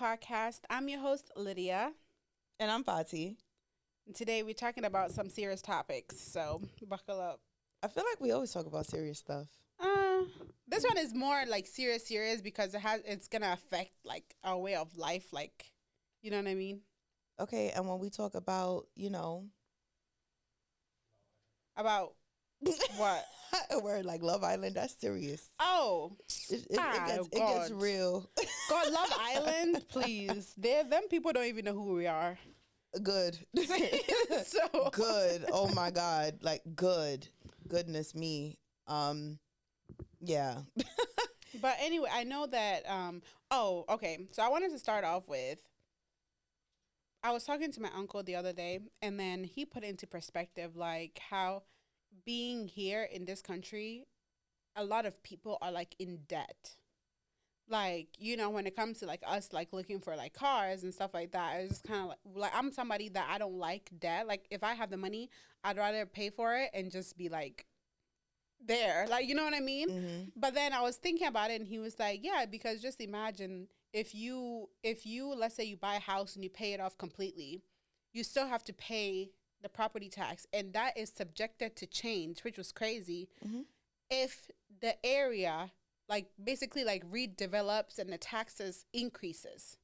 podcast. I'm your host, Lydia. And I'm Fati. And today we're talking about some serious topics, so buckle up. I feel like we always talk about serious stuff. This one is more like serious because it's gonna affect like our way of life, like you know what I mean? Okay, and when we talk about, About what? we're like Love Island, that's serious. Oh, It gets real. God, Love Island, please. Them people don't even know who we are. Good. So Good. Oh my God. Like good. Goodness me. Yeah. But anyway, I know that. Okay. So I wanted to start off with. I was talking to my uncle the other day, and then he put into perspective like how being here in this country, a lot of people are like in debt. Like, when it comes to like us like looking for like cars and stuff like that, it's just kind of like I'm somebody that I don't like debt. Like if I have the money, I'd rather pay for it and just be like there, like, you know what I mean? Mm-hmm. But then I was thinking about it, and he was like, yeah, because just imagine if you let's say you buy a house and you pay it off completely, you still have to pay the property tax, and that is subjected to change, which was crazy. Mm-hmm. If the area like basically like redevelops and the taxes increases.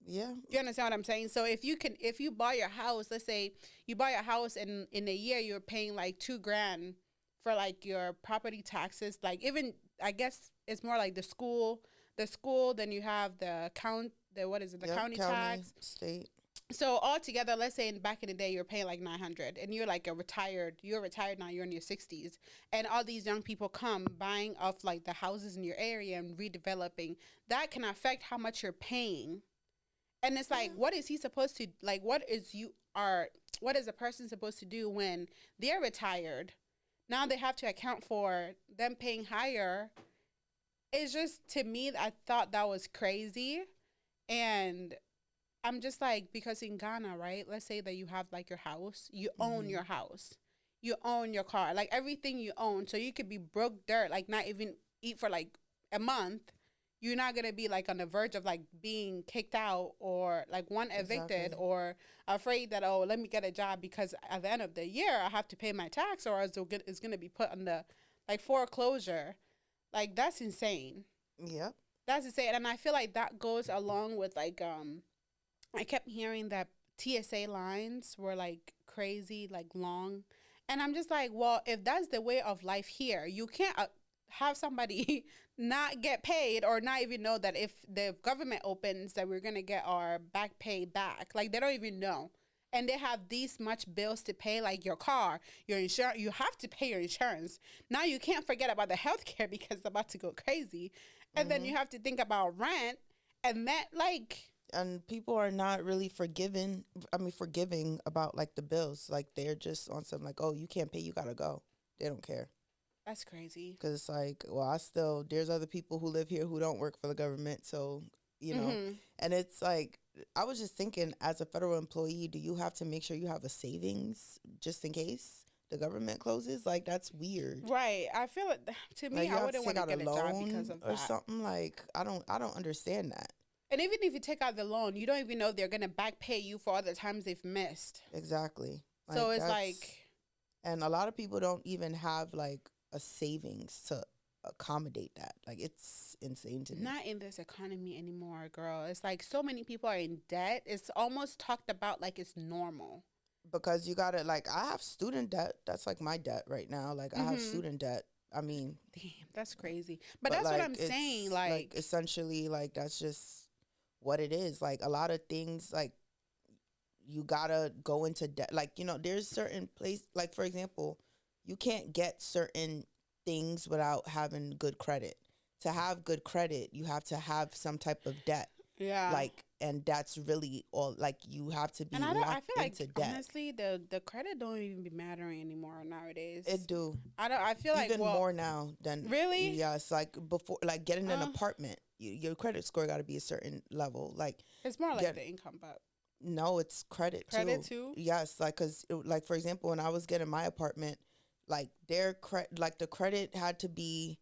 Yeah. You understand what I'm saying? So if you buy your house, let's say you buy a house and in a year you're paying like $2,000 for like your property taxes, like even I guess it's more like the school, then you have the county tax, state. so altogether, let's say back in the day you're paying like 900, and you're like you're retired now, you're in your 60s, and all these young people come buying off like the houses in your area and redeveloping, that can affect how much you're paying. And it's like, what is he supposed to, like, what is a person supposed to do when they're retired? Now they have to account for them paying higher. It's just, to me, I thought that was crazy. And I'm just like, because in Ghana, right? Let's say that you have like your house, you own your house, you own your car, like everything you own. So you could be broke dirt, like not even eat for like a month. You're not going to be like on the verge of like being kicked out or like evicted. Exactly. Or afraid that, oh, let me get a job because at the end of the year I have to pay my tax, or it's going to be put on the like foreclosure. Like that's insane. Yep. That's insane. And I feel like that goes along with like, I kept hearing that TSA lines were like crazy, like long. And I'm just like, well, if that's the way of life here, you can't have somebody not get paid or not even know that if the government opens that we're going to get our back pay back. Like they don't even know. And they have these much bills to pay, like your car, your insurance. You have to pay your insurance. Now you can't forget about the healthcare because it's about to go crazy. And then you have to think about rent and that, like... And people are not really forgiving about like the bills. Like they're just on some like, oh, you can't pay, you gotta go. They don't care. That's crazy. Because it's like, well, there's other people who live here who don't work for the government. So, and it's like, I was just thinking, as a federal employee, do you have to make sure you have a savings just in case the government closes? Like, that's weird. Right. I feel it. To me, Like, you I have wouldn't to want take to out get a a job loan because of or that. something. Like, I don't understand that. And even if you take out the loan, you don't even know if they're going to back pay you for all the times they've missed. Exactly. So it's like... And a lot of people don't even have, like, a savings to accommodate that. Like, it's insane to me. Not in this economy anymore, girl. It's like so many people are in debt. It's almost talked about like it's normal. Because you gotta, like, I have student debt. That's like my debt right now. Like, I have student debt. I mean, damn, that's crazy. But that's like, what I'm saying. Like essentially, like, that's just what it is. Like, a lot of things, like, you gotta go into debt. Like, there's certain place, like, for example, you can't get certain things without having good credit. To have good credit, you have to have some type of debt. yeah. Like, and that's really all. Like, you have to be And I locked feel like into debt. honestly the credit don't even be mattering anymore nowadays. It do. I feel like Even more now than really. Yes, like before, like getting an apartment, your credit score got to be a certain level. Like, It's more like the income, but no, it's credit too. Yes, like, because like, for example, when I was getting my apartment, like the credit had to be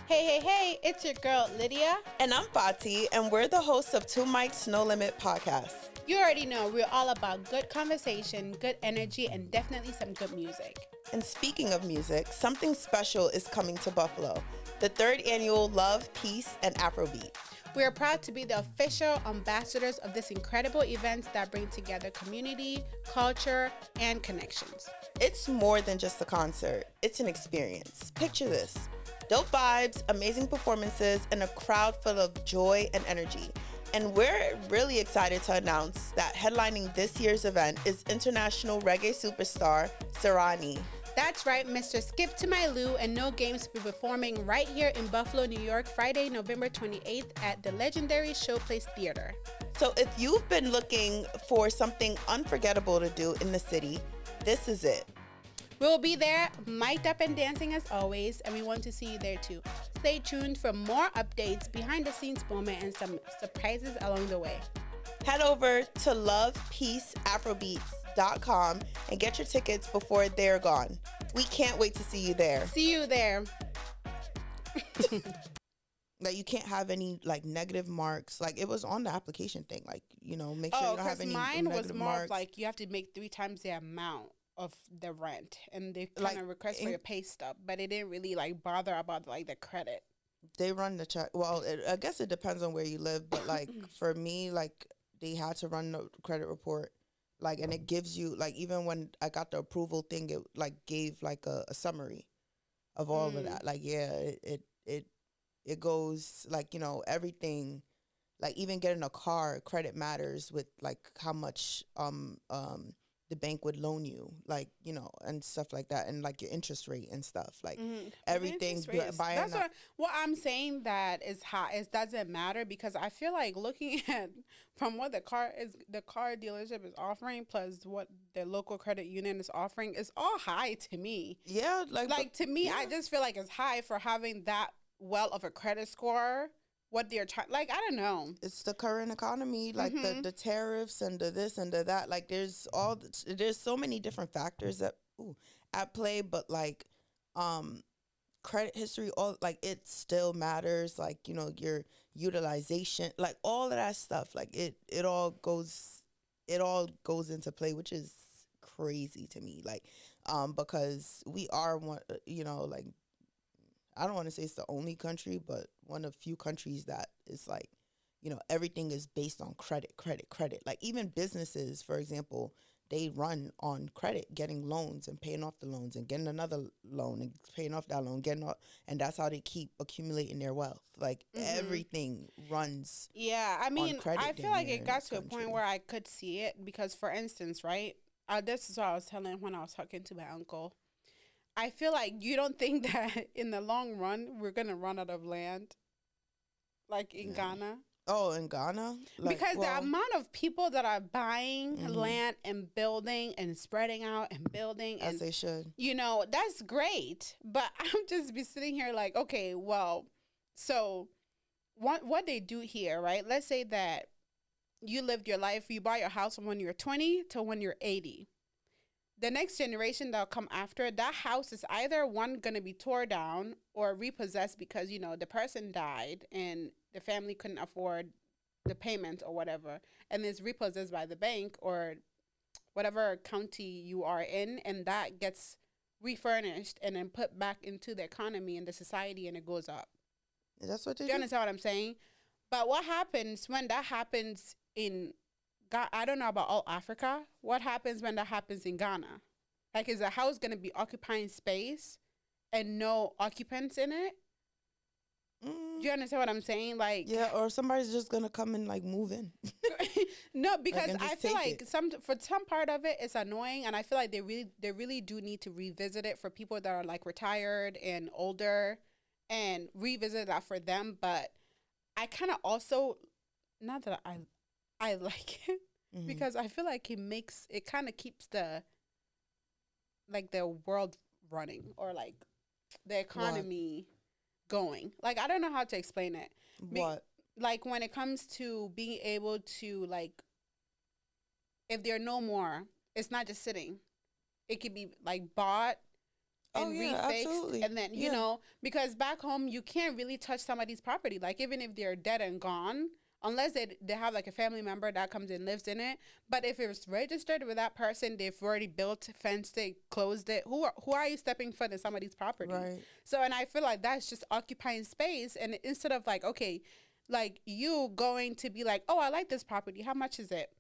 Hey, it's your girl, Lydia. And I'm Fati, and we're the hosts of Two Mics No Limit podcast. You already know we're all about good conversation, good energy, and definitely some good music. And speaking of music, something special is coming to Buffalo, the 3rd annual Love, Peace, and Afrobeat. We are proud to be the official ambassadors of this incredible event that bring together community, culture, and connections. It's more than just a concert. It's an experience. Picture this. Dope vibes, amazing performances, and a crowd full of joy and energy. And we're really excited to announce that headlining this year's event is international reggae superstar Serani. That's right, Mr. Skip to My Lou and No Games will be performing right here in Buffalo, New York, Friday, November 28th at the legendary Showplace Theater. So if you've been looking for something unforgettable to do in the city, this is it. We'll be there, mic'd up and dancing as always, and we want to see you there too. Stay tuned for more updates, behind the scenes moment, and some surprises along the way. Head over to lovepeaceafrobeats.com and get your tickets before they're gone. We can't wait to see you there. See you there. Like, you can't have any like negative marks. Like, it was on the application thing. Like, you know, make sure you don't have any mine negative was more marks. of like you have to make 3 times the amount of the rent, and they kind of request for your pay stub, but it didn't really like bother about like the credit. They run the check. Well, I guess it depends on where you live, but like for me, like they had to run the credit report, like, and it gives you like, even when I got the approval thing, it like gave like a summary of all of that. Like, yeah, it goes like, you know, everything, like even getting a car, credit matters with like how much the bank would loan you, like, you know, and stuff like that, and like your interest rate and stuff, like everything. That's what I'm saying, that is high. It doesn't matter, because I feel like looking at from what the car dealership is offering plus what the local credit union is offering is all high to me. Yeah, like to me, I just feel like it's high for having that well of a credit score. What they're trying, like, I don't know. It's the current economy, like the tariffs and the this and the that. Like, there's so many different factors that at play, but like, credit history, all like it still matters. Like, you know, your utilization, like all of that stuff. Like it all goes into play, which is crazy to me. Like, because we are one, you know, like, I don't want to say it's the only country, but one of few countries that is like, you know, everything is based on credit. Like even businesses, for example, they run on credit, getting loans and paying off the loans and getting another loan and paying off that loan, and that's how they keep accumulating their wealth. Like everything runs. Yeah, I mean, I feel like it got to a country. point where I could see it, because, for instance, right? This is what I was telling when I was talking to my uncle. I feel like you don't think that in the long run we're gonna run out of land, like in Ghana. Oh, in Ghana? Like, because the amount of people that are buying land and building and spreading out and building, as they should. You know, that's great. But I'm just be sitting here like, okay, well, so what they do here, right? Let's say that you lived your life, you buy your house from when you're 20 to when you're 80. The next generation that'll come after, that house is either one going to be tore down or repossessed because, you know, the person died and the family couldn't afford the payment or whatever, and is repossessed by the bank or whatever county you are in, and that gets refurnished and then put back into the economy and the society, and it goes up. That's what they do. Do you understand what I'm saying? But what happens when that happens in God, I don't know about all Africa. What happens when that happens in Ghana? Like, is a house going to be occupying space and no occupants in it? Do you understand what I'm saying? Like, yeah, or somebody's just going to come and like move in. No, because like, I feel like for some part of it, it's annoying, and I feel like they really do need to revisit it for people that are like retired and older, and revisit that for them. But I kind of also, not that I like it, because I feel like it kind of keeps the world running, or like the economy going. Like, I don't know how to explain it. What? Like, when it comes to being able to, like, if there are no more, it's not just sitting. It could be like bought Oh, and yeah, refixed, absolutely. and then you Yeah. know, because back home you can't really touch somebody's property. Like even if they're dead and gone, unless they have like a family member that comes and lives in it. But if it's registered with that person, they've already built, fenced it, closed it. Who are you stepping foot in somebody's property? Right. So, and I feel like that's just occupying space. And instead of like, okay, like you going to be like, oh, I like this property. How much is it?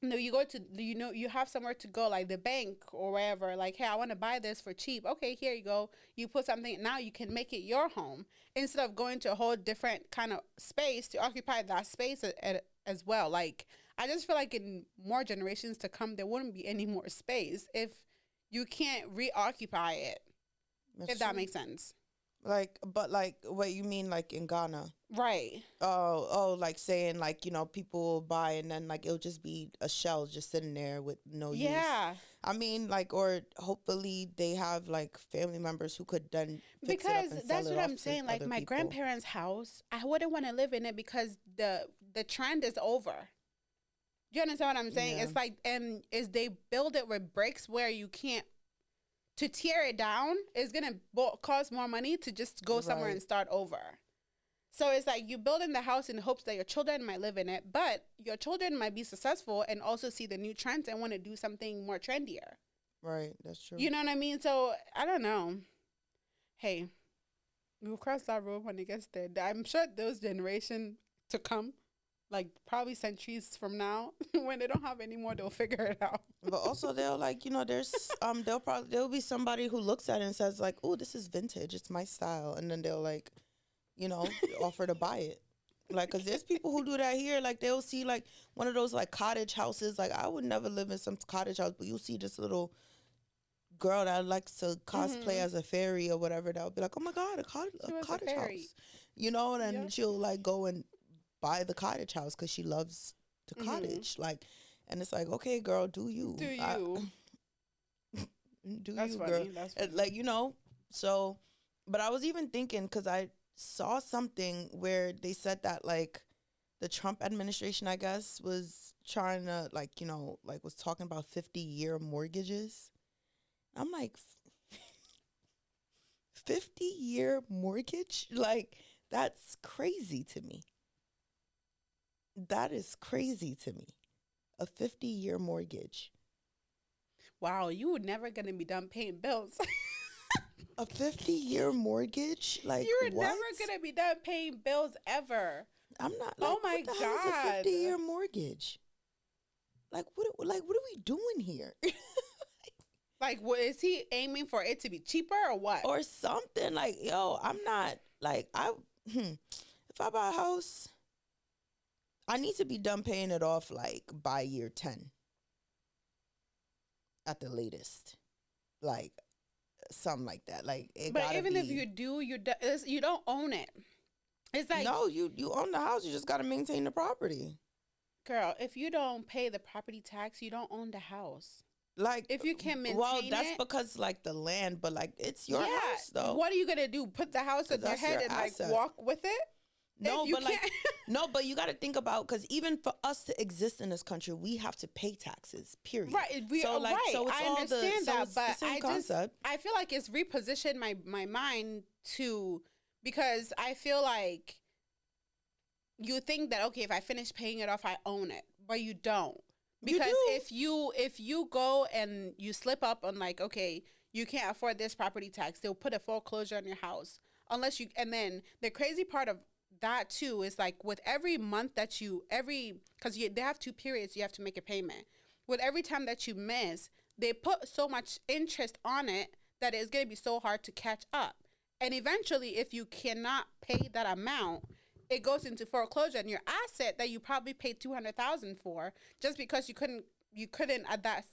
No, you go to, you know, you have somewhere to go, like the bank or wherever, like, hey, I want to buy this for cheap. Okay, here you go. You put something, now you can make it your home instead of going to a whole different kind of space to occupy that space as well. Like, I just feel like in more generations to come, there wouldn't be any more space if you can't reoccupy it, That's if that true. makes sense. Like, but like, what you mean, like in Ghana? Right. Oh, like saying like, you know, people will buy and then like it'll just be a shell just sitting there with no use. Yeah. I mean, like, or hopefully they have like family members who could then fix it up Because and sell that's it what off I'm to saying. Like other my people. grandparents' house, I wouldn't want to live in it because the trend is over. You understand what I'm saying? Yeah. It's like, and is they build it with bricks where you can't, to tear it down is gonna cost more money to just go somewhere Right. and start over. So it's like you build in the house in hopes that your children might live in it, but your children might be successful and also see the new trends and want to do something more trendier. Right, that's true. You know what I mean? So I don't know. Hey, we'll cross that road when it gets there. I'm sure those generation to come, like probably centuries from now, when they don't have any more, they'll figure it out. But also they'll like, you know, there's there'll be somebody who looks at it and says like, oh, this is vintage, it's my style, and then they'll like, you know, offer to buy it. Like, cause there's people who do that here. Like, they'll see like one of those like cottage houses. Like, I would never live in some cottage house, but you'll see this little girl that likes to cosplay as a fairy or whatever. That would be like, oh my god, She was a cottage fairy. house, you know. And then Yep. she'll like go and buy the cottage house because she loves the cottage. Like, and it's like, okay, girl, do you? Do you? Do That's you, funny. girl? That's And, funny. like, you know. So, but I was even thinking because I saw something where they said that like the Trump administration, I guess, was trying to like, you know, like was talking about 50-year mortgages. I'm like, 50-year mortgage? Like, that's crazy to me. That is crazy to me. A 50-year mortgage. Wow, you were never gonna be done paying bills. A 50-year mortgage? Like, You were what? never gonna be done paying bills ever. I'm not. Oh Like, my what the hell is a God. 50-year mortgage? Like, what are we doing here? Like, what is he aiming for it to be cheaper or what? Or something like, yo, I'm not like if I buy a house, I need to be done paying it off like by year 10 at the latest, like something like that. Like, it but gotta even if be- you do, you don't own it. It's like, no, you own the house, you just gotta maintain the property. girl, if you don't pay the property tax, you don't own the house. Like, If you can't maintain well, that's it, because like the land, but like it's your house though. What are you gonna do? Put the house on your That's head your and like asset. walk with it? No, If you but like can't- no, but you got to think about, because even for us to exist in this country, we have to pay taxes. Period. Right, So like, right. so it's I all understand so that, it's the but same I concept. I feel like it's repositioned my mind to, because I feel like you think that, okay, if I finish paying it off, I own it, but you don't. You Because do. if you go and you slip up on like, okay, you can't afford this property tax, they'll put a foreclosure on your house unless you. And then the crazy part of that too is like with every month that because they have 2 periods you have to make a payment. With every time that you miss, they put so much interest on it that it's going to be so hard to catch up. And eventually, if you cannot pay that amount, it goes into foreclosure, and your asset that you probably paid $200,000 for, just because you couldn't at that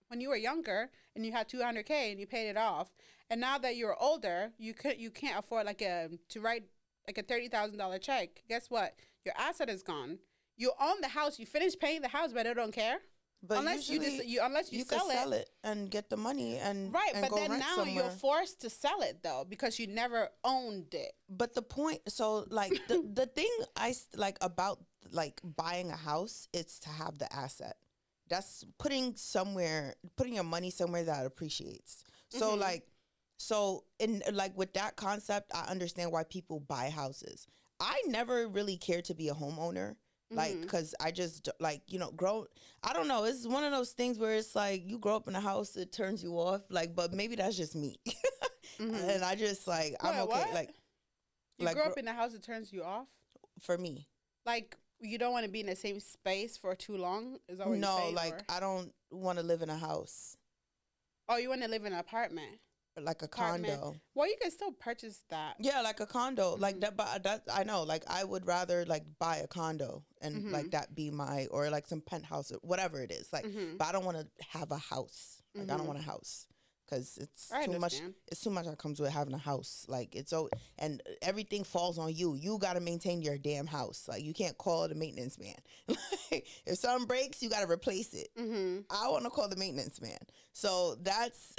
when you were younger and you had $200K and you paid it off, and now that you're older, you can't afford to write like a $30,000 check. Guess what? Your asset is gone. You own the house. You finish paying the house, but they don't care. But Unless usually you could sell sell it and get the money and Right, and but go then rent now somewhere. you're forced to sell it though because you never owned it. But the point, so like the thing like about like buying a house, it's to have the asset. That's putting your money somewhere that appreciates. So Mhm. like So in like with that concept, I understand why people buy houses. I never really cared to be a homeowner. Like, Mhm. cause I just like, grow. I don't know. It's one of those things where it's like you grow up in a house, it turns you off. Like, but maybe that's just me. Mhm. And I just like, I'm Wait, okay. what? You Like grew up in a house that turns you off? for me, Like you don't want to be in the same space for too long? Is that what you're no, saying? like Or I don't want to live in a house, oh, you want to live in an apartment? like a Apartment. condo. Well, you can still purchase that. Yeah, like a condo, like Mhm. that. But that I know, like I would rather like buy a condo and like Mhm. that be my, or like some penthouse or whatever it is. Like, Mhm. but I don't want to have a house. Like I don't Mhm. want a house because it's I too much. understand. It's too much that comes with having a house. Like it's so, and everything falls on you. You got to maintain your damn house. Like you can't call the maintenance man. Like, if something breaks, you got to replace it. Mhm. I want to call the maintenance man. So that's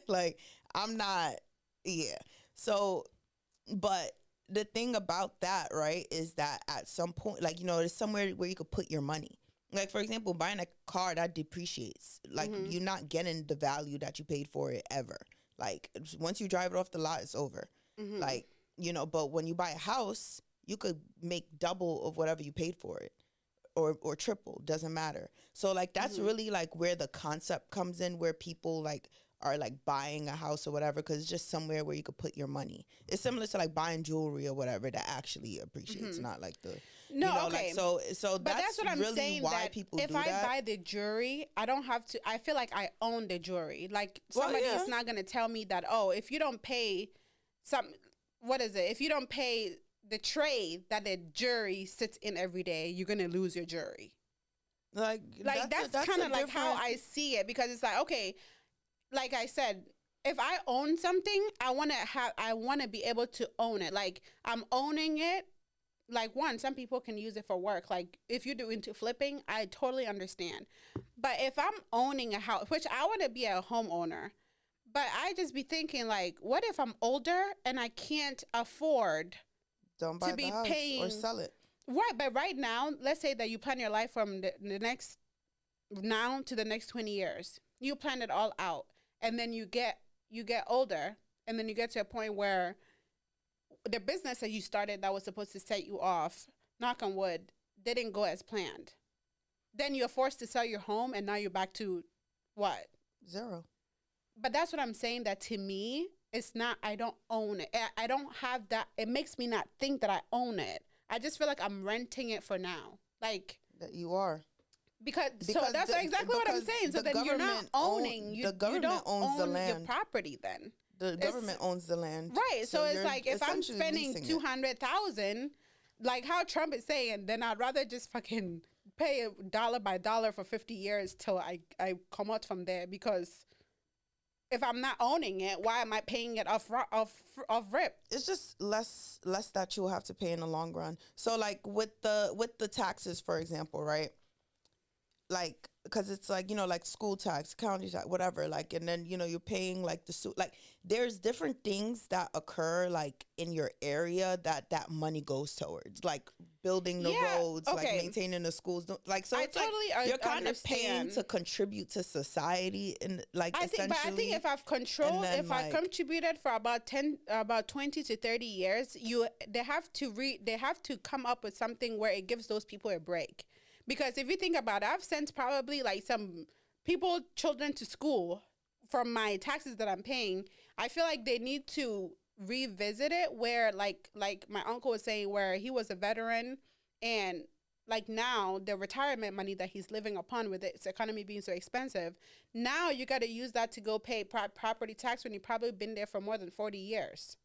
like I'm not. Yeah. So, but the thing about that, right, is that at some point, like, there's somewhere where you could put your money. Like, for example, buying a car that depreciates. Like, Mhm. you're not getting the value that you paid for it ever. Like, once you drive it off the lot, it's over. Mhm. Like, but when you buy a house, you could make double of whatever you paid for it, or triple, doesn't matter. So like that's Mhm. really like where the concept comes in, where people like are like buying a house or whatever, because it's just somewhere where you could put your money. It's similar to like buying jewelry or whatever that actually appreciates, Mhm. not like the No, like okay. so But that's that's what I'm really saying. why That people if do I that. buy the jewelry, I don't have to. I feel like I own the jewelry. Like Well, somebody yeah, is not gonna tell me that. Oh, if you don't pay some, what is it? If you don't pay the tray that the jewelry sits in every day, you're gonna lose your jewelry. like Like that's that's kind a of like how different. I see it, because it's like, okay, like I said, if I own something, I want to be able to own it. Like I'm owning it. Like one, some people can use it for work. Like if you're doing into flipping, I totally understand. But if I'm owning a house, which I want to be a homeowner, but I just be thinking like, what if I'm older and I can't afford Don't to buy the be house or paying? sell it. Right, but right now, let's say that you plan your life from the next now to the next 20 years. You plan it all out, and then you get older, and then you get to a point where the business that you started that was supposed to set you off, knock on wood, didn't go as planned. Then you're forced to sell your home, and now you're back to what? Zero. But that's what I'm saying. That to me, it's not. I don't own it. I don't have that. It makes me not think that I own it. I just feel like I'm renting it for now. Like That you are. because so Because that's exactly what I'm because saying. So the then you're not government owning. You the you government don't owns the own your land. property then. The It's government owns the land. right. So So it's you're like if I'm essentially spending leasing it. 200,000, like how Trump is saying, then I'd rather just fucking pay it dollar by dollar for 50 years till I come out from there, because if I'm not owning it, why am I paying it off rip? It's just less that you'll have to pay in the long run. So like with the taxes, for example, right? Like because it's like like school tax, county tax, whatever, like, and then you're paying like like there's different things that occur like in your area that money goes towards, like building the Yeah. roads, like Okay. maintaining the schools, like, so I it's like totally you're kind of paying understand. to contribute to society, and like I think, but I think essentially. if I've And controlled, then if I like contributed for about 20 to 30 years, they have to come up with something where it gives those people a break. Because if you think about it, I've sent probably like some children to school from my taxes that I'm paying. I feel like they need to revisit it, where like my uncle was saying, where he was a veteran, and like now the retirement money that he's living upon, with its economy being so expensive, now you got to use that to go pay property tax when you've probably been there for more than 40 years.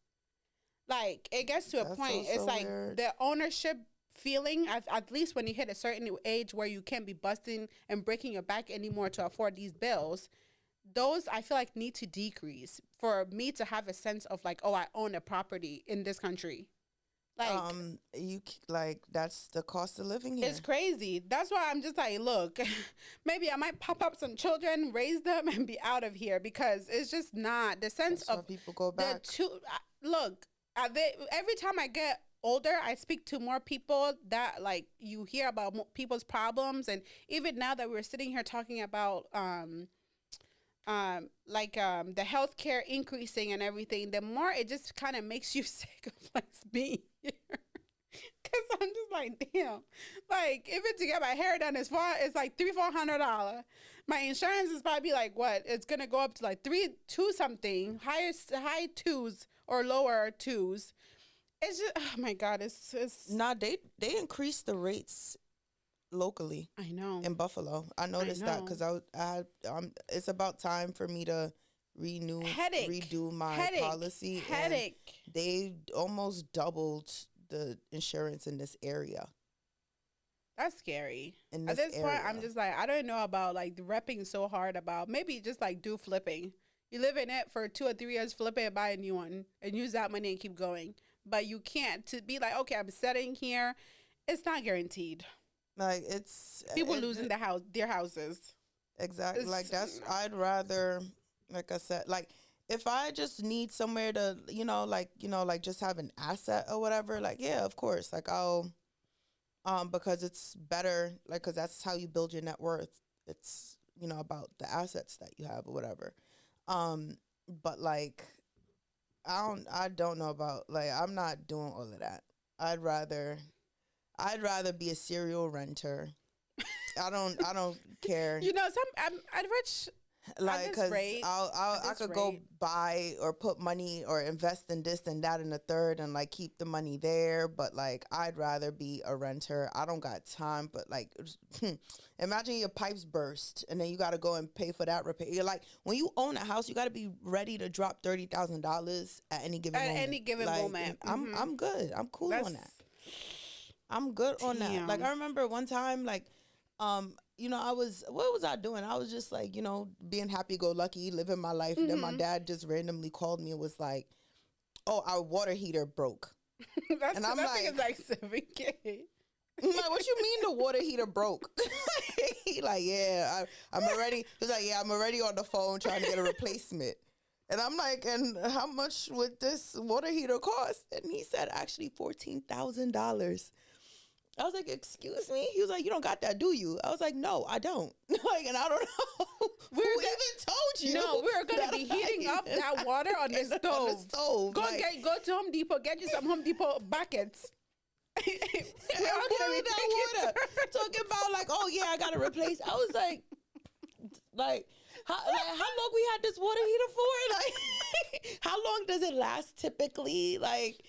Like it gets to a that's point, it's also like weird. the ownership feeling, at least when you hit a certain age where you can't be busting and breaking your back anymore to afford these bills, those I feel like need to decrease for me to have a sense of like, oh, I own a property in this country. Like Like that's the cost of living it's here. crazy. That's why I'm just like, look, maybe I might pop up some children, raise them, and be out of here, because it's just not the sense That's why of people go the back. two. Look, every time I get older, I speak to more people that like you hear about people's problems, and even now that we're sitting here talking about the healthcare increasing and everything, the more it just kind of makes you sick of like being here. Cause I'm just like, damn. Like, even to get my hair done it's like $300-400. My insurance is probably like what? It's gonna go up to like two something, high twos or lower twos. It's just, oh my god, it's. Nah, they increased the rates locally. I know. In Buffalo, I noticed that because it's about time for me to redo my policy. Headache. And they almost doubled the insurance in this area. That's scary. At this point, I'm just like, I don't know about like repping so hard about maybe just like do flipping. You live in it for 2 or 3 years, flip it, buy a new one, and use that money and keep going. But you can't to be like, okay, I'm setting here. It's not guaranteed. Like it's people losing their houses. Exactly. Like I'd rather, like I said, like if I just need somewhere to, like just have an asset or whatever, like, yeah, of course, like I'll, because it's better, like, cause that's how you build your net worth. It's, about the assets that you have or whatever. But like, I don't know about, like, I'm not doing all of that. I'd rather be a serial renter. I don't care. I'm rich. Like, cause I could go buy or put money or invest in this and that and the third and like keep the money there. But like, I'd rather be a renter. I don't got time. But like, imagine your pipes burst and then you got to go and pay for that repair. You're like, when you own a house, you got to be ready to drop $30,000 at any given moment. At any given moment. I'm good. I'm cool on that. I'm good on that. Like, I remember one time, like, what was I doing? I was just like, being happy-go-lucky, living my life. And then my dad just randomly called me and was like, oh, our water heater broke. And I'm like, it's like $7K. I'm like, what you mean the water heater broke? He like, yeah, I'm already. He's like, yeah, I'm already on the phone trying to get a replacement. And I'm like, and how much would this water heater cost? And he said, actually, $14,000. I was like, excuse me? He was like, you don't got that, do you? I was like, no, I don't. Like, and I don't know who even told you. No, we're going to be heating up that water on the stove. On the stove. Go to Home Depot, get you some Home Depot buckets. We're all going to be water. Talking about like, oh yeah, I got to replace. I was like, how long we had this water heater for? Like, how long does it last typically? Like,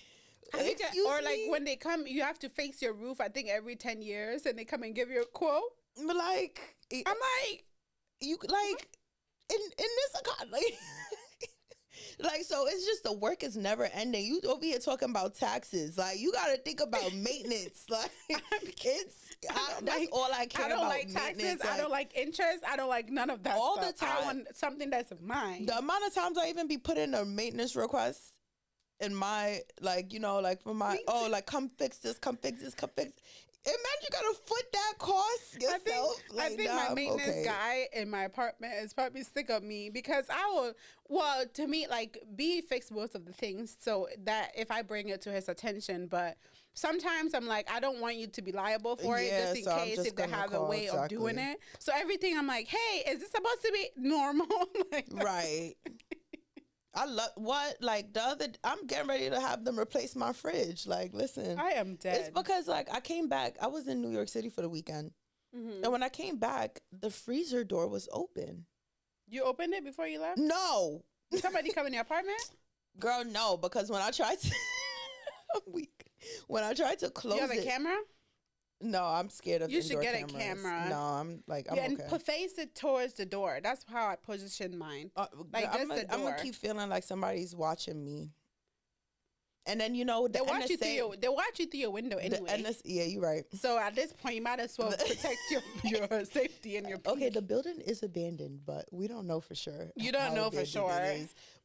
or like when they come, you have to fix your roof, I think every 10 years, and they come and give you a quote. But like, I'm like, you like in this like, like, so it's just the work is never ending. You over here talking about taxes, like you got to think about maintenance. Like that's all I care about. I don't like taxes. Like, I don't like interest. I don't like none of that. All stuff. The time, I want something that's mine. The amount of times I even be putting a maintenance request in my, like, like for my, like, come fix this. Imagine you gotta foot that cost yourself. I think my maintenance guy in my apartment is probably sick of me because to me, like, B fix most of the things so that if I bring it to his attention, but sometimes I'm like, I don't want you to be liable for it just in case if they have a way of doing it. So everything I'm like, hey, is this supposed to be normal? Like, right. I love I'm getting ready to have them replace my fridge. Like, listen, I am dead. It's because like I came back. I was in New York City for the weekend, and when I came back, the freezer door was open. You opened it before you left? No. Did somebody come in your apartment? Girl, no, because when I tried to, when I tried to close it, you have a camera? No, I'm scared of. You should get cameras. A camera. No, I'm okay. And face it towards the door. That's how I position mine. Like I'm gonna keep feeling like somebody's watching me. And then they watch you through your window anyway. Yeah, you're right. So at this point, you might as well protect your safety and your peace. Okay, the building is abandoned, but we don't know for sure. You don't know for sure.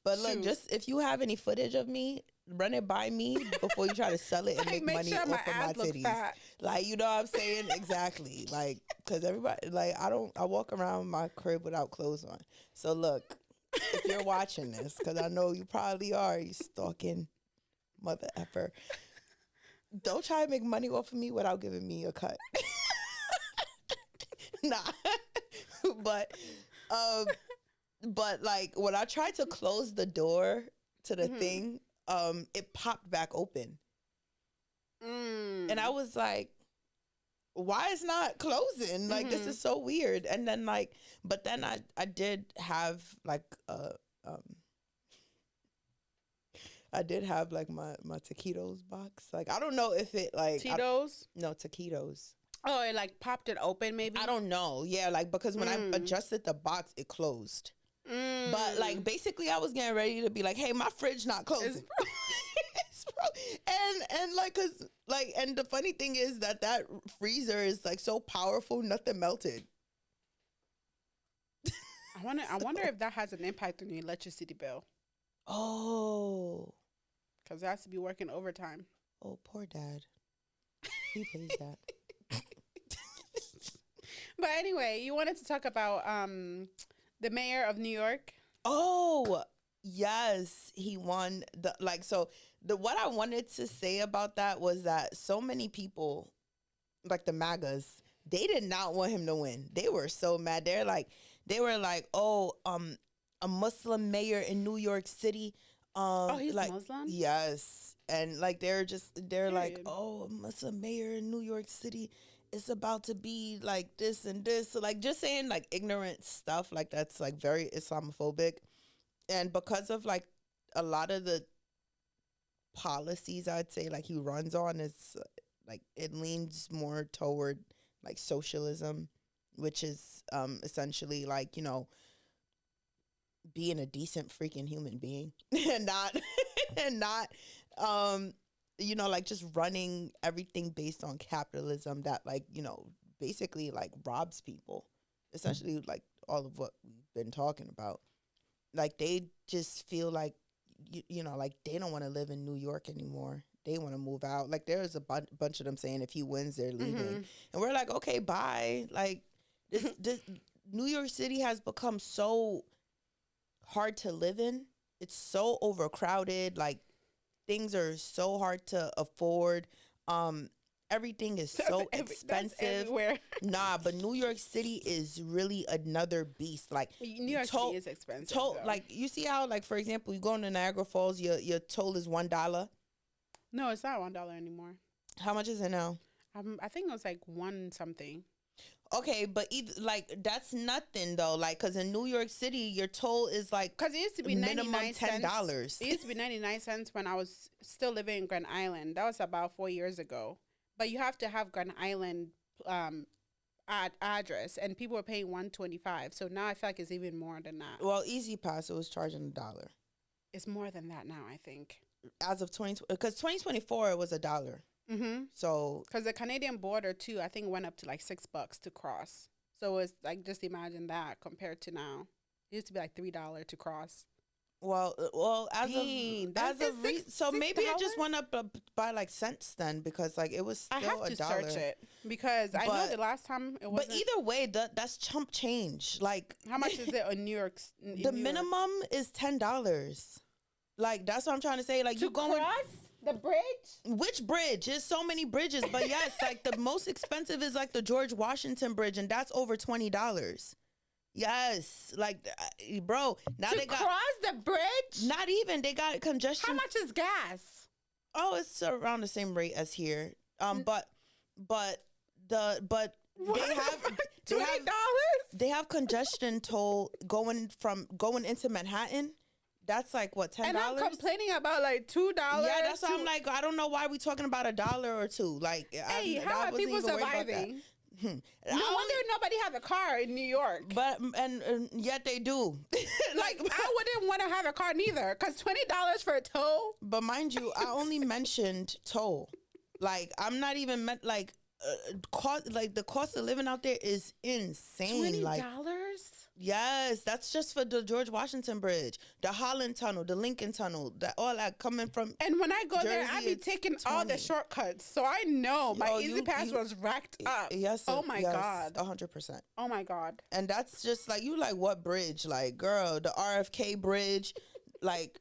But look, just if you have any footage of me, run it by me before you try to sell it and make money off of my titties. Like, you know what I'm saying? Exactly. Like, because everybody, like, I walk around my crib without clothes on. So look, if you're watching this, because I know you probably are, you stalking mother effer, don't try to make money off of me without giving me a cut. Nah. But But like when I tried to close the door to the Mhm. thing, it popped back open. Mm. And I was like, why is not closing? Like this Mhm. is so weird. And then like, but then I did have like um I did have like my taquitos box. Like I don't know if it like Tito's. no taquitos. Oh, it like popped it open, maybe. I don't know. Yeah, like because when I Mm. adjusted the box, it closed. Mm. But like basically, I was getting ready to be like, "Hey, my fridge not closing." And like, cause like, and the funny thing is that freezer is like so powerful, nothing melted. I wonder if that has an impact on your electricity bill Oh, because it has to be working overtime. oh, poor dad. He pays that. But anyway, you wanted to talk about the mayor of New York. Oh, yes, he won the like so the what I wanted to say about that was that so many people like the MAGAs, they did not want him to win. They were so mad. They were like, "Oh, a Muslim mayor in New York City Oh, he's like Muslim? yes." And like they're like, Period. "Oh, a Muslim mayor in New York City is about to be like this and this." So like just saying like ignorant stuff like that's like very Islamophobic. And because of like a lot of the policies I'd say like he runs on is like it leans more toward like socialism, which is essentially like, you know, being a decent freaking human being and not and not you know, like just running everything based on capitalism that like, you know, basically like robs people. Essentially like all of what we've been talking about. Like they just feel like you know, like they don't want to live in New York anymore. They want to move out. Like there's a bunch of them saying if he wins, they're leaving, Mhm. and we're like, okay, bye. Like this New York City has become so hard to live in. It's so overcrowded. Like things are so hard to afford. Everything is so That's expensive. everywhere. Nah, but New York City is really another beast. Like New York City is expensive. toll, though. like you see how like for example you go into Niagara Falls, your toll is $1. No, it's not $1 anymore. How much is it now? I think it was like one something. Okay, but either like that's nothing though. Like, cause in New York City, your toll is like Because it used to be minimum 99 cents. $10. It used to be 99 cents when I was still living in Grand Island. That was about 4 years ago. But you have to have Grand Island address, and people were paying 125. So now I feel like it's even more than that. Well, Easy Pass it was charging $1 It's more than that now, I think. as of 20 because 2024 it was $1. Mm-hmm. So Because the Canadian border too, I think went up to like $6 to cross. So it's like just imagine that compared to now. It used to be like $3 to cross. well as Dang, of that's so maybe it just $6? went up by like cents then because like it was I still have to $1. search it because I know But- the last time it But wasn't. either way, that's chump change. Like How much is it in New York? In the New York? minimum is $10. Like that's what I'm trying to say. Like to you going cross the bridge? which bridge? There's so many bridges, but yes, like the most expensive is like the George Washington Bridge, and that's over $20. Yes, like bro. Now To they got cross the bridge? not even they got congestion. How much is gas? Oh, it's around the same rate as here. But they have $20? they have congestion toll going into Manhattan. That's like what $10. And I'm complaining about like $2. Yeah, that's why I'm like, I don't know why we talking about $1 or $2. Like, Hey, I how are wasn't people even worried about that. surviving? I No wonder nobody have a car in New York. But and yet they do. Like I wouldn't want to have a car neither, cause $20 for a toll. But mind you, I only mentioned toll. Like I'm not even meant like cost. Like the cost of living out there is insane. Like yes, that's just for the George Washington Bridge, the Holland Tunnel, the Lincoln Tunnel, that all that coming from. And when I go there, I Jersey, be it's taking all the 20. shortcuts, so I know my Oh, Easy Pass was racked up. Yes. Oh my God. 100%. Oh my God. And that's just like you like what bridge? Like girl, the RFK bridge, like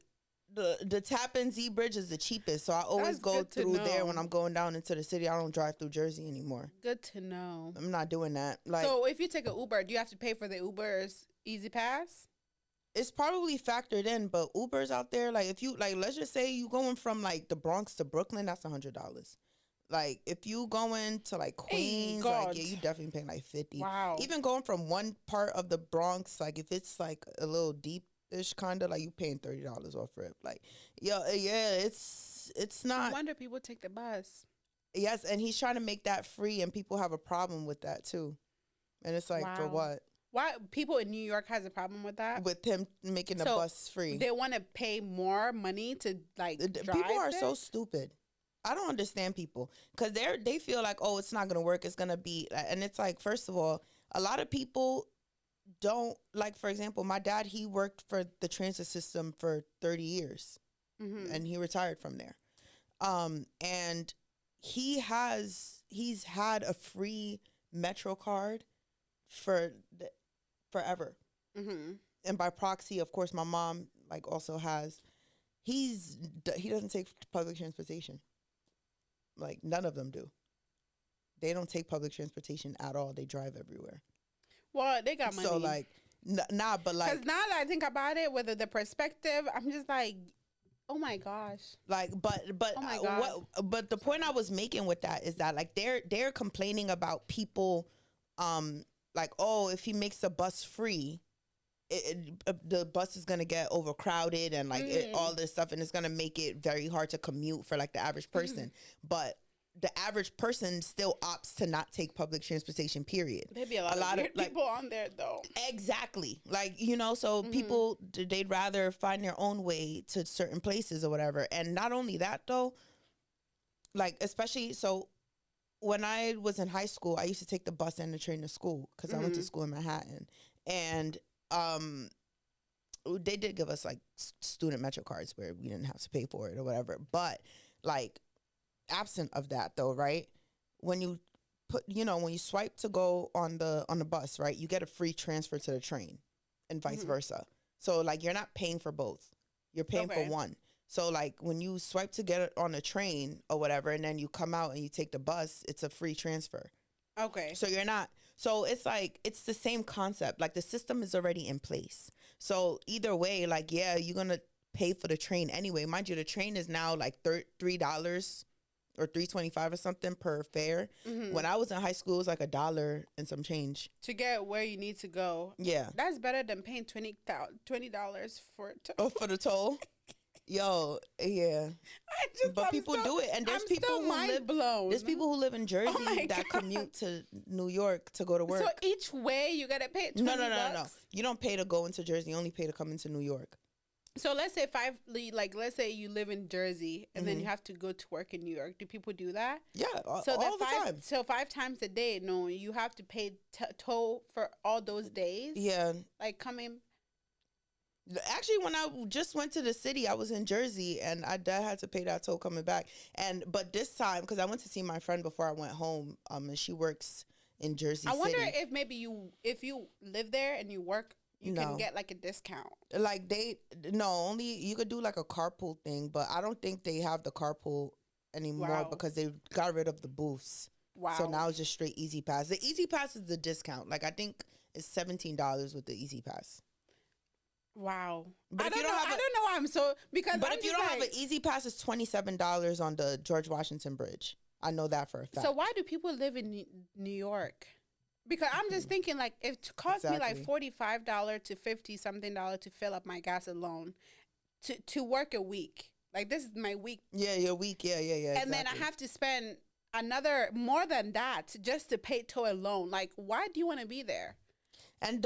the Tappan Zee bridge is the cheapest. So I always That's go good to through there know. when I'm going down into the city. I don't drive through Jersey anymore. Good to know. I'm not doing that. Like So if you take an Uber, do you have to pay for the Uber's Easy Pass? it's probably factored in, but Ubers out there, like if you like, let's just say you going from like the Bronx to Brooklyn, that's $100. Like if you going to like Hey, Queens, like God. yeah, you definitely paying like 50. Wow. Even going from one part of the Bronx, like if it's like a little deep-ish kind of, like you paying $30 off rip. Like yeah, it's No not. wonder people take the bus. Yes, and he's trying to make that free, and people have a problem with that too. And it's like, for Wow. what? Why people in New York has a problem with that? With him making the So, bus free. They want to pay more money to like drive People are so there? stupid. I don't understand people because they feel like, oh, it's not gonna work. It's gonna be, and it's like, first of all, a lot of people don't like. For example, my dad, he worked for the transit system for 30 years, and he retired from there. And he's had a free Metro card for forever. And by proxy, of course, my mom like also has. He doesn't take public transportation. Like none of them do. They don't take public transportation at all. They drive everywhere. Well, they got money. So like, nah, but like, because now that I think about it, whether the perspective, I'm just like, oh my gosh. like, but Oh my gosh. but the point I was making with that is that like they're complaining about people, like, oh, if he makes the bus free, the bus is gonna get overcrowded and like all this stuff, and it's gonna make it very hard to commute for like the average person. But the average person still opts to not take public transportation. Period. There'd be a lot of weird like, people on there though. Exactly, like so people they'd rather find their own way to certain places or whatever. And not only that though, like especially when I was in high school, I used to take the bus and the train to school because I went to school in Manhattan, and they did give us like student Metro cards where we didn't have to pay for it or whatever. But like absent of that though, right? When you when you swipe to go on the bus, right, you get a free transfer to the train and vice versa. So like you're not paying for both. You're paying for one. So like when you swipe to get it on the train or whatever, and then you come out and you take the bus, it's a free transfer. Okay. So you're not. So it's like it's the same concept. Like the system is already in place. So either way, like yeah, you're gonna pay for the train anyway. Mind you, the train is now like $3 or $3.25 or something per fare. When I was in high school, it was like $1 and some change to get where you need to go. Yeah, that's better than paying $20 for for the toll. Yo, yeah. But people do it, and there's people who live. There's people who live in Jersey that commute to New York to go to work. So each way you gotta pay $20. No. You don't pay to go into Jersey. You only pay to come into New York. So let's say let's say you live in Jersey and then you have to go to work in New York. Do people do that? Yeah, all the time. So 5 times a day, no, you have to pay toll for all those days. Yeah, like coming. Actually, when I just went to the city, I was in Jersey, and I had to pay that toll coming back. But this time, because I went to see my friend before I went home, and she works in Jersey City. I wonder if maybe if you live there and you work, you can get like a discount. Like only you could do like a carpool thing, but I don't think they have the carpool anymore because they got rid of the booths. Wow. So now it's just straight Easy Pass. The Easy Pass is the discount. Like I think it's $17 with the Easy Pass. Wow. But I don't know why I'm so But if you don't have an Easy Pass, it's $27 on the George Washington Bridge. I know that for a fact. So why do people live in New York? Because I'm just thinking like it costs me like $45 to $50-something to fill up my gas alone to work a week. Like this is my week. Yeah, your week. Yeah. And then I have to spend another more than that just to pay toll alone. Like why do you want to be there? And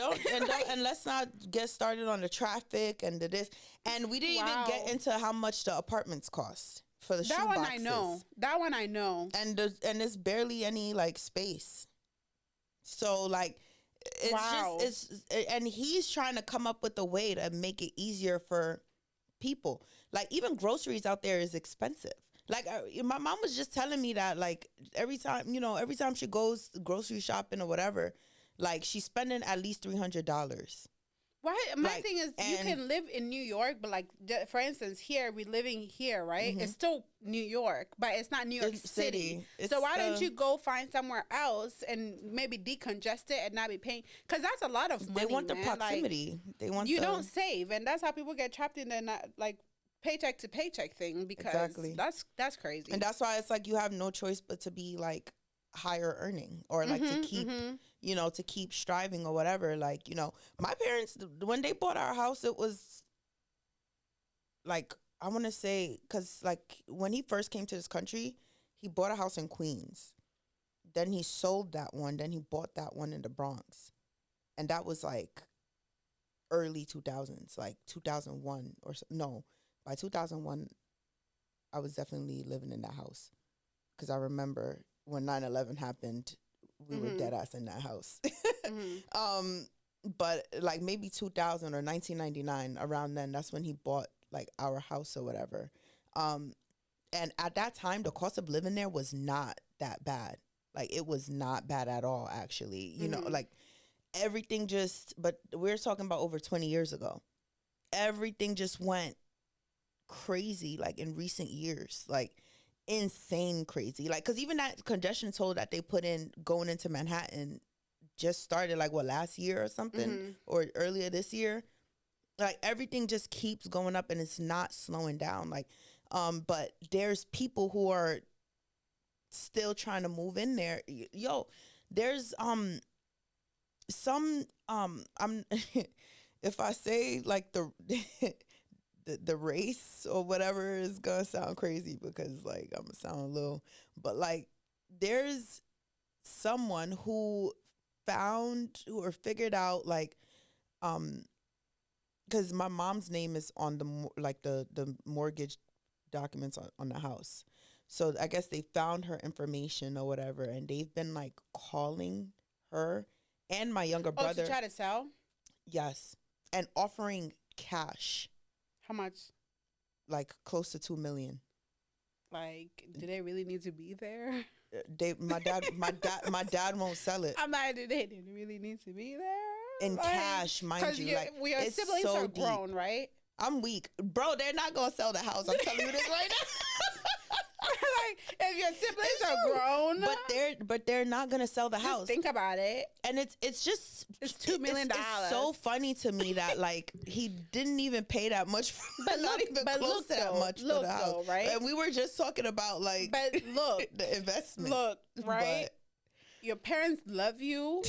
let's not get started on the traffic and this. And we didn't even get into how much the apartments cost for the shoe boxes. That one I know. And there's barely any like space. So like it's and he's trying to come up with a way to make it easier for people. Like even groceries out there is expensive. Like my mom was just telling me that like every time she goes grocery shopping or whatever, like she's spending at least $300. Why? My Like, thing is, you and can live in New York, but like, for instance, here we living here, right? It's still New York, but it's not New York it's City. It's So why don't you go find somewhere else and maybe decongest it and not be paying? Because that's a lot of money. They want the man. Like, proximity. They want you don't save, and that's how people get trapped in the like paycheck to paycheck thing. Because Exactly. that's crazy. And that's why it's like you have no choice but to be like higher earning, or like to keep you know, to keep striving or whatever. Like, you know, my parents, when they bought our house, it was like, I want to say, because like when he first came to this country, he bought a house in Queens, then he sold that one, then he bought that one in the Bronx, and that was like early 2000s, like 2001 or so. No, by 2001 I was definitely living in that house, because I remember when 9/11 happened, we were dead ass in that house. But like maybe 2000 or 1999, around then, that's when he bought like our house or whatever. And at that time, the cost of living there was not that bad. Like, it was not bad at all, actually. You know, like everything just, but we're talking about over 20 years ago. Everything just went crazy, like in recent years, like insane crazy. Like, because even that congestion toll that they put in going into Manhattan just started like what, last year or something, or earlier this year. Like, everything just keeps going up and it's not slowing down. Like, but there's people who are still trying to move in there. Yo, there's some I'm if I say like the race or whatever is gonna sound crazy, because like I'm gonna sound a little, but like there's someone who figured out like because my mom's name is on the mortgage documents on the house, so I guess they found her information or whatever, and they've been like calling her and my younger brother to try to sell. Yes, and offering cash. How much? Like close to 2 million. Like, do they really need to be there? My dad won't sell it. I'm not. Do they really need to be there in cash, mind you? Like, your siblings so are grown, deep. Right? I'm weak, bro. They're not gonna sell the house. I'm telling you this right now. Like, if your siblings are grown, but they're not gonna sell the house. Think about it. And it's $2 million. It's so funny to me that like he didn't even pay that much, but not even close to that much for the house, though, right? And we were just talking about like, but look, the investment. Look, right? Your parents love you.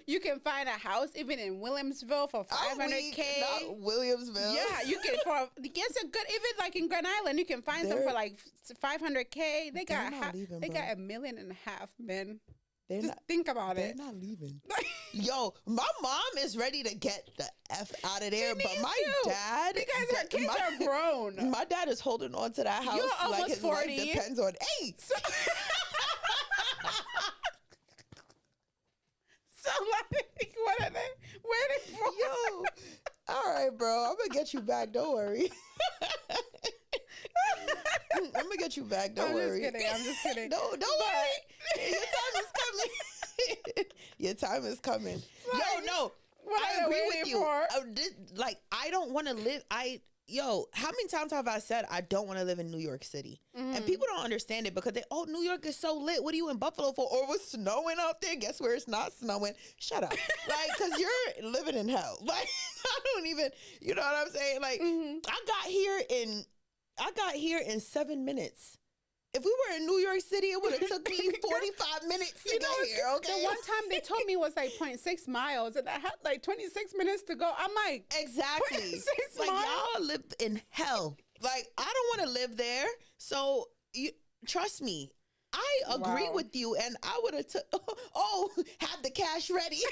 You can find a house even in Williamsville for $500K. Not Williamsville. Yeah, you can it's a good, even like in Grand Island, you can find some for like $500K. They got $1.5 million, man. Think about it. They're not leaving. Yo, my mom is ready to get the F out of there, but my dad, because her kids are grown. My dad is holding on to that house. You're like his 40. life depends on 8. So like, what are they waiting for? Yo, all right, bro. I'm gonna get you back. Don't worry. I'm gonna get you back. Don't worry. I'm just kidding. Don't worry. Your time is coming. Your time is coming. Like, yo, no. I agree with you. Like, I don't want to live. How many times have I said I don't want to live in New York City? And people don't understand it because New York is so lit. What are you in Buffalo for? Or was snowing out there? Guess where it's not snowing? Shut up. Like, because you're living in hell. Like, I don't even, you know what I'm saying? Like, I got here in 7 minutes. If we were in New York City, it would have took me 45 minutes to get here, okay? The one time they told me it was like 0.6 miles, and I had like 26 minutes to go. I'm like, exactly. Like, y'all lived in hell. Like, I don't want to live there. So, trust me. I agree with you, and I would have have the cash ready.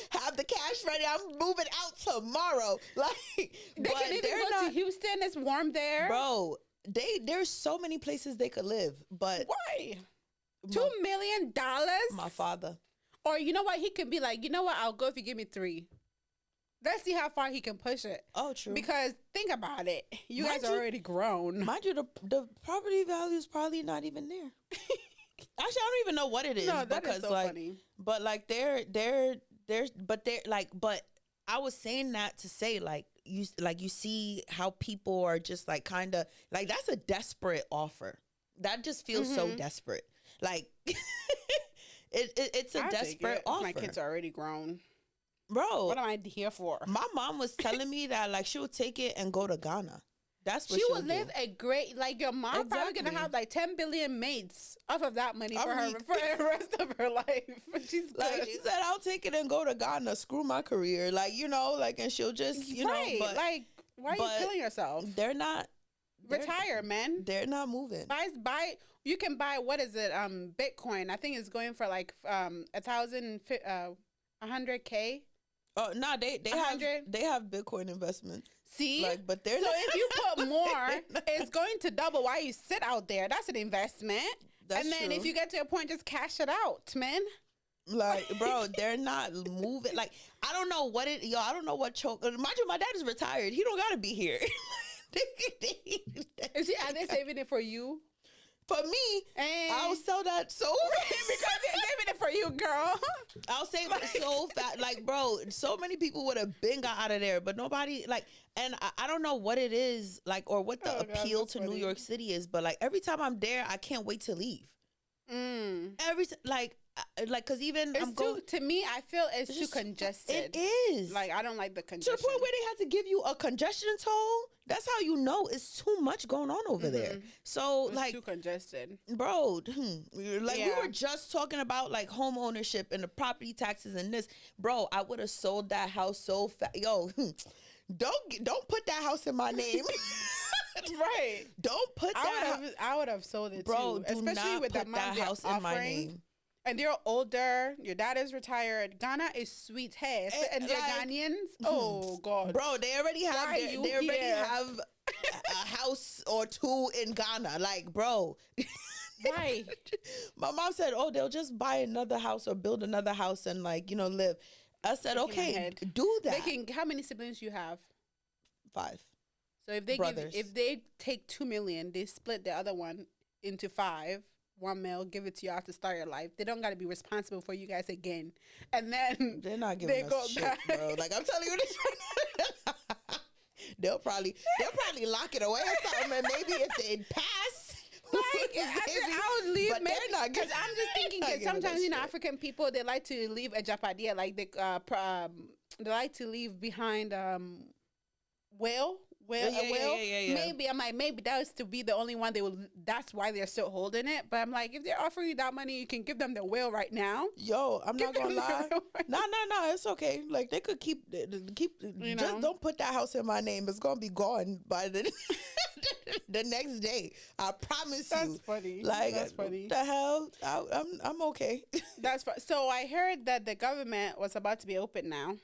Have the cash ready. I'm moving out tomorrow. Like, they can even go to Houston. It's warm there, bro. There's so many places they could live, but why? $2 million? My father. Or you know what? He could be like, you know what? I'll go if you give me 3. Let's see how far he can push it. Oh, true. Because think about it. You guys are already grown. Mind you, the property value is probably not even there. Actually, I don't even know what it is. No, that is so funny. But like but I was saying that to say like you see how people are just like kind of like that's a desperate offer. That just feels so desperate. Like it's a I'll take desperate it. offer. My kids are already grown. Bro, What am I here for? my mom was telling me that like she would take it and go to Ghana. That's what She she'll would live do. a great, like your mom probably gonna Exactly. have like 10 billion mates off of that money for her weak. for the rest of her life. She's Like good. she said, I'll take it and go to Ghana. Screw my career, like you know, like and she'll just you right, know, but like why are you but killing yourself? they're not. Retire, man. They're not moving. Buy. You can buy what is it? Bitcoin. I think it's going for like 100K. Oh no, they have Bitcoin investments. See, Like, but they're so not, if you put more, it's going to double. Why you sit out there? That's an investment. That's and then true. if you get to a point, just cash it out, man. Like, bro, they're not moving. Like, I don't know what it. Yo, I don't know what choke. Mind you, my dad is retired. He don't gotta be here. Are they saving it for you? For me, I'll sell that so because they're saving it for you, girl. I'll save it so fast. Like, bro, so many people would have been got out of there, but nobody, like, and I don't know what it is, like, or what the appeal to New York City is, but, like, every time I'm there, I can't wait to leave. Because even to me, I feel it's too congested. It is. Like, I don't like the congestion. To the point where they had to give you a congestion toll. That's how you know it's too much going on over there. So, it's like, too congested, bro. We were just talking about like home ownership and the property taxes and this, bro. I would have sold that house so fast. Yo, don't put that house in my name. Right? Don't put that. I would have sold it, bro. too, especially with the put that amount house in my name. And they're older. Your dad is retired. Ghana is sweet hair, and they're like, Ghanaians. Oh God, bro, they already have a house or two in Ghana. Like, bro, right? My mom said, "Oh, they'll just buy another house or build another house and like live." I said, "Okay, do that." How many siblings you have? 5. So if they take 2 million, they split the other one into 5. 1 mil, give it to y'all to start your life. They don't got to be responsible for you guys again. And then they're not giving us shit, bro. Like, I'm telling you this right now. They'll probably lock it away or something. And maybe if they pass, I would leave. But they're not. Because I'm just thinking. Because sometimes African people, they like to leave a japadia, like they like to leave behind will. Yeah. Maybe I'm like, maybe that was to be the only one they will. That's why they're still holding it. But I'm like, if they're offering you that money, you can give them the will right now. Yo, I'm not gonna lie. No, it's okay. Like they could keep. Just don't put that house in my name. It's gonna be gone by the the next day. I promise you. That's funny. Like that's funny. The hell, I'm okay. That's so. I heard that the government was about to be open now.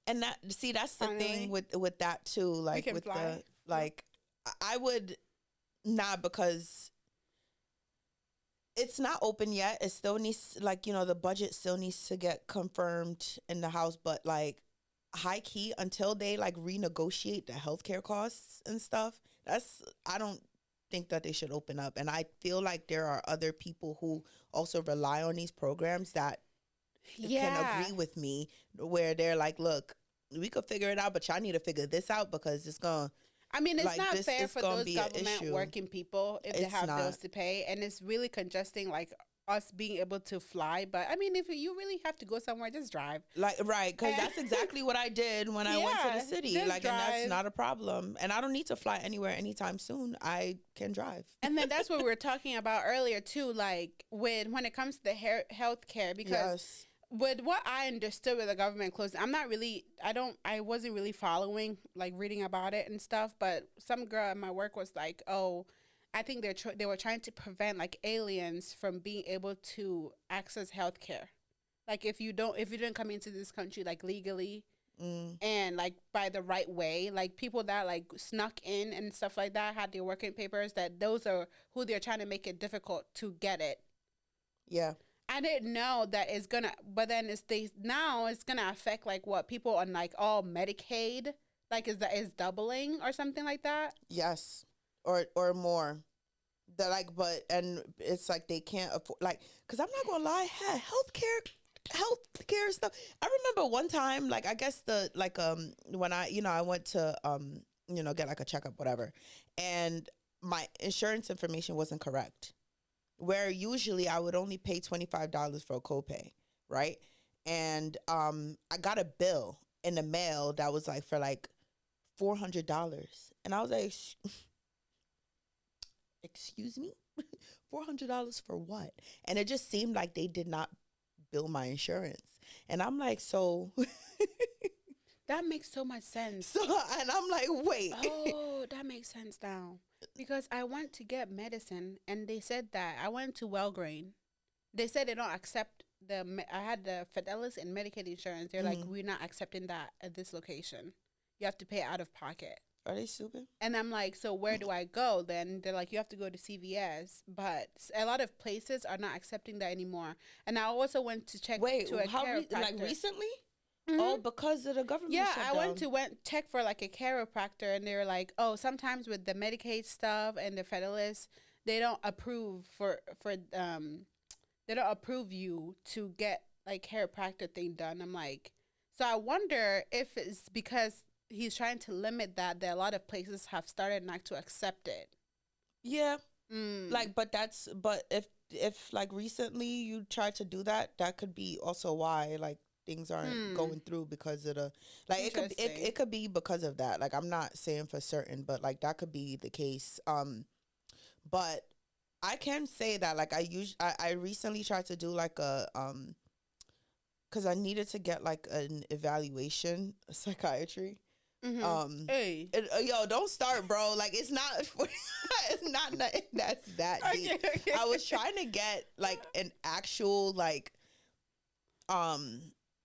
And that's the thing with that too. Like with fly. I would not, because it's not open yet. It still needs the budget still needs to get confirmed in the House. But like high key, until they like renegotiate the healthcare costs and stuff, I don't think that they should open up. And I feel like there are other people who also rely on these programs that can agree with me, where they're like, look, we could figure it out, but y'all need to figure this out because it's gonna. I mean, it's not fair for those government working people if they have bills to pay, and it's really congesting, like us being able to fly. But I mean, if you really have to go somewhere, just drive. Right, because that's exactly what I did when I went to the city. And that's not a problem. And I don't need to fly anywhere anytime soon. I can drive. And then that's what we were talking about earlier too, like when it comes to the health care, because with what I understood with the government closing, I wasn't really following, like reading about it and stuff. But some girl at my work was like, oh, I think they were trying to prevent like aliens from being able to access healthcare. Like if you didn't come into this country like legally and like by the right way, like people that like snuck in and stuff like that, had their working papers, that those are who they're trying to make it difficult to get it. Yeah. I didn't know that it's gonna, but then it's gonna affect like what people on like all Medicaid, like is doubling or something like that. Yes, or more. They're like, but and it's like they can't afford, like, because I'm not gonna lie, healthcare stuff. I remember one time, like, I guess the like when I went to get like a checkup, whatever, and my insurance information wasn't correct. Where usually I would only pay $25 for a copay, right? And I got a bill in the mail that was like for like $400, and I was like, excuse me, $400 for what? And it just seemed like they did not bill my insurance, and I'm like, so That makes so much sense. so, and I'm like, wait. Oh, that makes sense now. Because I went to get medicine and they said that I went to Wellgrain. They said they don't accept I had the Fidelis and Medicaid insurance. They're like, we're not accepting that at this location. You have to pay out of pocket. Are they stupid? And I'm like, so where do I go then? They're like, you have to go to CVS. But a lot of places are not accepting that anymore. And I also went to check to a chiropractor. Like recently? Mm-hmm. Oh, because of the government. Yeah, shutdown. I went check for like a chiropractor, and they were like, "Oh, sometimes with the Medicaid stuff and the Federalist, they don't approve they don't approve you to get like chiropractor thing done." I'm like, so I wonder if it's because he's trying to limit that a lot of places have started not to accept it. Yeah, like, but if like recently you tried to do that, that could be also why like things aren't going through because of the like it could be because of that. Like, I'm not saying for certain, but like that could be the case. But I can say that like I recently tried to do like a because I needed to get like an evaluation, psychiatry. Hey, yo, don't start, bro. Like, it's not it's not nothing that's that deep. Okay. I was trying to get like an actual like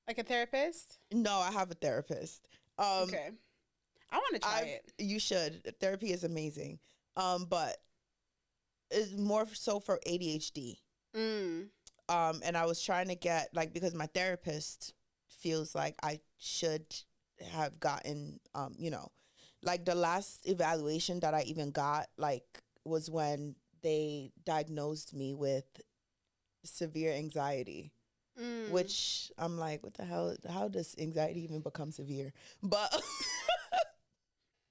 like a therapist. no, I have a therapist. Okay, I want to try it. You should. Therapy is amazing. But it's more so for ADHD. And I was trying to get like, because my therapist feels like I should have gotten like the last evaluation that I even got like was when they diagnosed me with severe anxiety. Which I'm like, what the hell? How does anxiety even become severe? But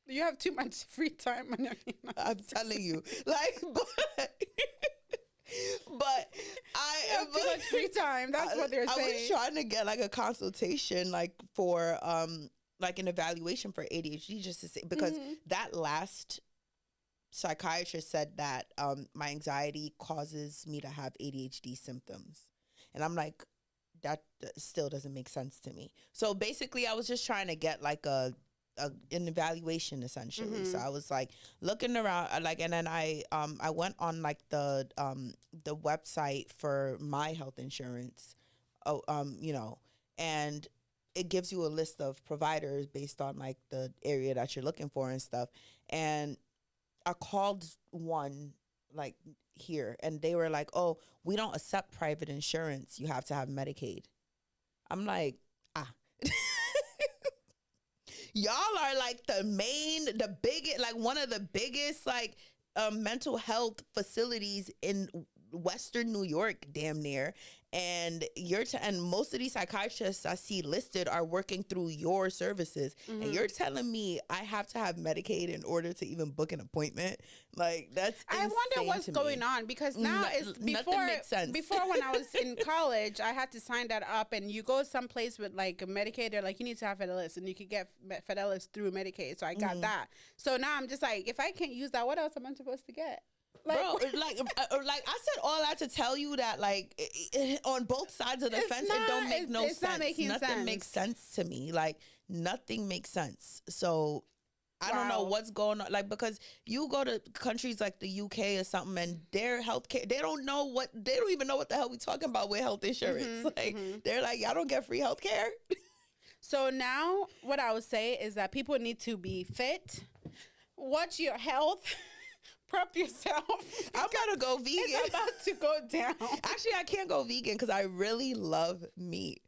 you have too much free time on your hands. I'm telling you, like, but I have too much free time. That's what they're saying. I was trying to get like a consultation, like for like an evaluation for ADHD, just to say, because that last psychiatrist said that my anxiety causes me to have ADHD symptoms, and I'm like, that still doesn't make sense to me. So basically, I was just trying to get like an evaluation essentially. So I was like looking around, like, and then I went on like the website for my health insurance, and it gives you a list of providers based on like the area that you're looking for and stuff. And I called one like here, and they were like, "Oh, we don't accept private insurance. You have to have Medicaid." I'm like, y'all are like the biggest, like one of the biggest like mental health facilities in Western New York, damn near. And and most of these psychiatrists I see listed are working through your services, and you're telling me I have to have Medicaid in order to even book an appointment? Like, that's I wonder what's going on, because now it's before makes sense. Before, when I was in college, I had to sign that up, and you go someplace with like Medicaid, they're like, you need to have Fidelis, and you could get Fidelis through Medicaid. So I got that. So now I'm just like, if I can't use that, what else am I supposed to get? Like, bro, like I said all that to tell you that like on both sides of the fence, it don't make no sense. Nothing makes sense to me. Like, nothing makes sense. So I don't know what's going on. Like, because you go to countries like the UK or something, and their healthcare, they don't even know what the hell we talking about with health insurance. They're like, y'all don't get free healthcare. So now what I would say is that people need to be fit, watch your health. Prep yourself. I'm gonna go vegan. It's about to go down. Actually, I can't go vegan because I really love meat.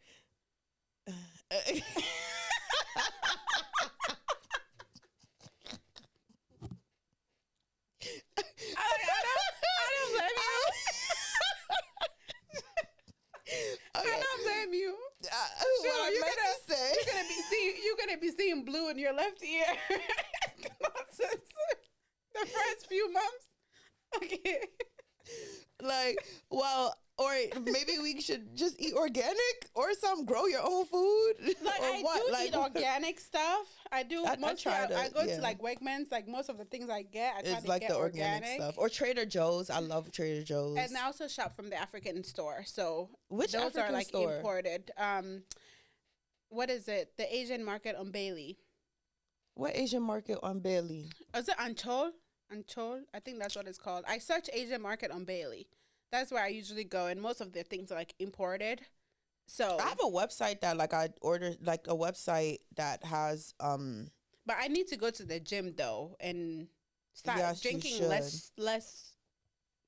don't blame you. What I meant to say. You're gonna be seeing blue in your left ear. Nonsense. The first few months. Okay. Like, well, or maybe we should just eat organic or some grow your own food. Like or I what? do Like, eat organic stuff. I do. I Mostly, try I go yeah. to like Wegmans. Like most of the things I get, I try It's to like get the organic stuff. Or Trader Joe's. I love Trader Joe's. And I also shop from the African store. So Which those African are like store? imported. What is it? The Asian market on Bailey. What Asian market on Bailey? Is it Anchol? Anchol? I think that's what it's called. I search Asian market on Bailey. That's where I usually go, and most of their things are like imported. So I have a website that like I ordered, like a website that has but I need to go to the gym though and start Yes, you drinking should. less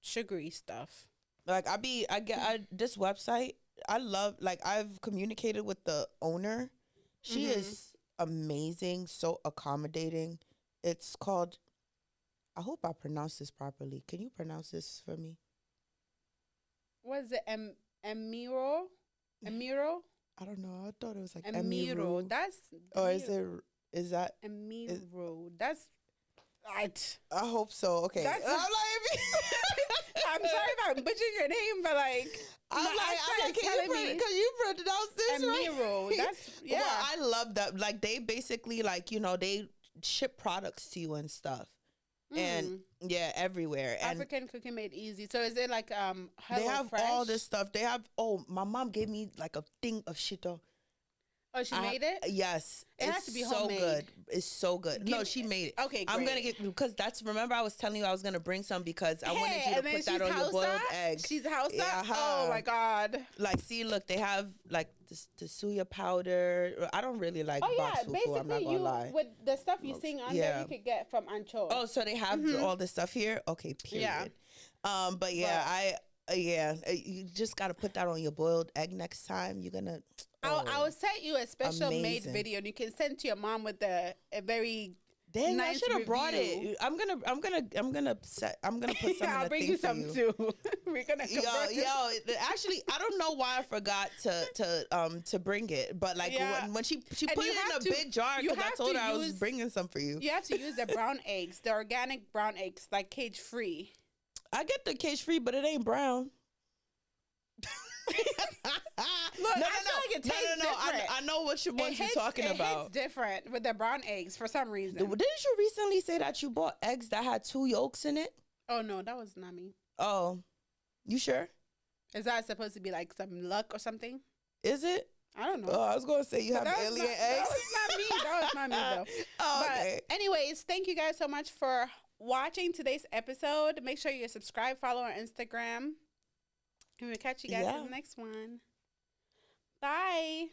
sugary stuff. like this website. I love, like, I've communicated with the owner. She Mhm. is amazing, so accommodating. It's called, I hope I pronounce this properly. Can you pronounce this for me? What is it? Emiro? Emiro? I don't know. I thought it was like Emiro. Emiru. That's Or is that? Emiro. That's right. I hope so. Okay. That's I'm a- like, I'm sorry if I'm butchering your name, but like I'm my like, accent is telling me can you pronounce this right? Emiro. That's yeah. Well, I love that. Like, they basically, like, they ship products to you and stuff. And yeah, everywhere. And African cooking made easy. So is it like they have HelloFresh? all this stuff. They have, my mom gave me like a thing of shito. Oh, she made it? Yes. It has it's to be so homemade. good. It's so good. No, she made it. Okay, I'm gonna great. get, because remember I was telling you I was gonna bring some because I wanted you to and then put that she's on your boiled Hausa? egg. She's Hausa? Yeah, Oh my God. Like, see, look, they have like the suya powder. I don't really like Oh box yeah, fufu, I'm not basically gonna lie. with the stuff you sing on there, you could get from Ancho. Oh, so they have all this stuff here? Okay, period. Yeah. But yeah, you just got to put that on your boiled egg next time. You're going to... I'll send you a special made amazing. video, and you can send to your mom with a very Dang, nice I should have brought review. it. I'm gonna put some I'll in the bring thing you for some you. too. We're gonna convert it. Actually, I don't know why I forgot to bring it, but like Yeah. when she And put you it in have a to- big jar you because I have told to her I was use- bringing some for you. You have to use the brown eggs, the organic brown eggs, like cage free. I get the cage free, but it ain't brown. Look, I feel like it tastes different. I know what you're talking It about. hits different with the brown eggs for some reason. Didn't you recently say that you bought eggs that had 2 yolks in it? Oh no, that was not me. Oh, you sure? Is that supposed to be like some luck or something? Is it? I don't know. Oh, I was gonna say you have That was alien not- eggs. That was not me. That was not me though. Oh, But okay. anyways, thank you guys so much for watching today's episode. Make sure you subscribe, follow our Instagram. And we'll catch you guys in the next one. Bye.